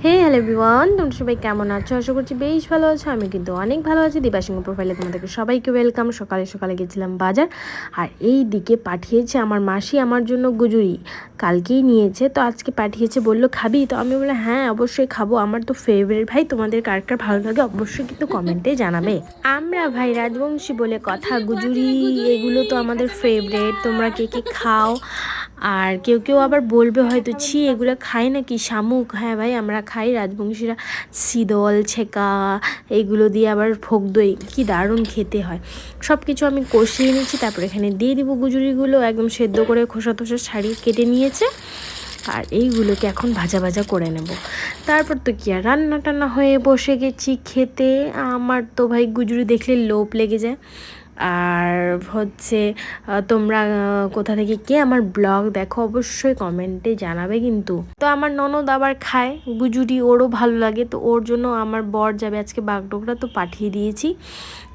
Hello everyone, তোমরা সবাই কেমন আছো? আশা করছি বেশ ভালো আছো। আমি কিন্তু অনেক ভালো আছি। দিবাসিংহ প্রোফাইলে তোমাদেরকে সবাইকে ওয়েলকাম। সকালে সকালে গেছিলাম বাজার, আর এই দিকে পাঠিয়েছে আমার মাসি আমার জন্য গুজুরি। কালকেই নিয়েছে, তো আজকে পাঠিয়েছে, বললো খাবি? তো আমি বললাম হ্যাঁ অবশ্যই খাবো, আমার তো ফেভারিট। ভাই তোমাদের কার কার ভালো লাগে অবশ্যই কিন্তু কমেন্টে জানাবে। আমরা ভাই রাজবংশী বলে কথা, গুজুরি এগুলো তো আমাদের ফেভারিট। তোমরা কে কে খাও? আর কেউ কেউ আবার বলবে হয়তো ছি এগুলো খাই নাকি, শামুক। হ্যাঁ ভাই আমরা খাই, রাজবংশীরা। শীতল ছেঁকা এইগুলো দিয়ে আবার ভোগ দই কী দারুণ খেতে হয়। সব কিছু আমি কষিয়ে নিচ্ছি, তারপর এখানে দিয়ে দিব গুজুরিগুলো, একদম সেদ্ধ করে খোসা টোসা ছাড়িয়ে কেটে নিয়েছে। আর এইগুলোকে এখন ভাজা ভাজা করে নেব। তারপর তো কি আর, রান্না টান্না হয়ে বসে গেছি খেতে। আমার তো ভাই গুজুরি দেখলে লোভ লেগে যায়। আর হচ্ছে তোমরা কোথা থেকে কে আমার ব্লগ দেখো অবশ্যই কমেন্টে জানাবে কিন্তু। তো আমার ননদ আবার খায় গুজুরি, ওরও ভালো লাগে, তো ওর জন্য আমার বর যাবে আজকে বাগডোগরা, তো পাঠিয়ে দিয়েছি।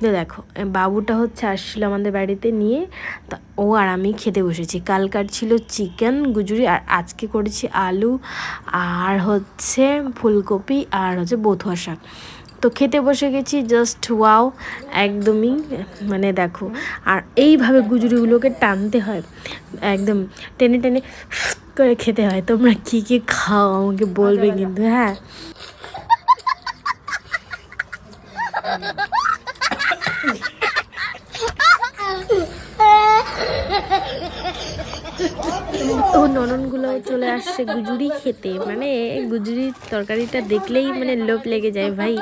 তো দেখো বাবুটা হচ্ছে আসছিল আমাদের বাড়িতে নিয়ে, তা ও আর আমি খেতে বসেছি। কালকার ছিল চিকেন গুজুরি, আর আজকে করেছি আলু আর হচ্ছে ফুলকপি আর হচ্ছে বথুয়া শাক। তো খেতে বসে গেছি, জাস্ট ওয়াও একদমই। মানে দেখো, আর এইভাবে গুজুরিগুলোকে টানতে হয়, একদম টেনে টেনে করে খেতে হয়। তোমরা কী কী খাও আমাকে বলবে কিন্তু, হ্যাঁ। তো নননগুলো চলে আসছে গুজুরি খেতে, মানে গুজুরির তরকারিটা দেখলেই মানে লোভ লেগে যায় ভাই।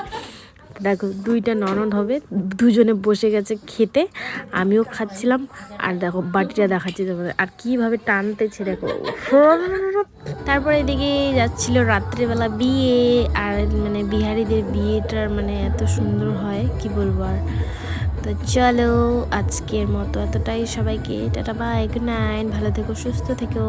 দেখো দুইটা ননদ হবে, দুজনে বসে গেছে খেতে, আমিও খাচ্ছিলাম। আর দেখো বাটিটা দেখাচ্ছি তোমাদের, আর কীভাবে টানতেছে দেখো। তারপরে এদিকে যাচ্ছিল রাত্রেবেলা বিয়ে, আর মানে বিহারিদের বিয়েটার মানে এত সুন্দর হয় কি বলবো আর। তো চলো আজকের মতো এতটাই, সবাইকে টাটা বাই, গুড নাইট, ভালো থেকো সুস্থ থেকো।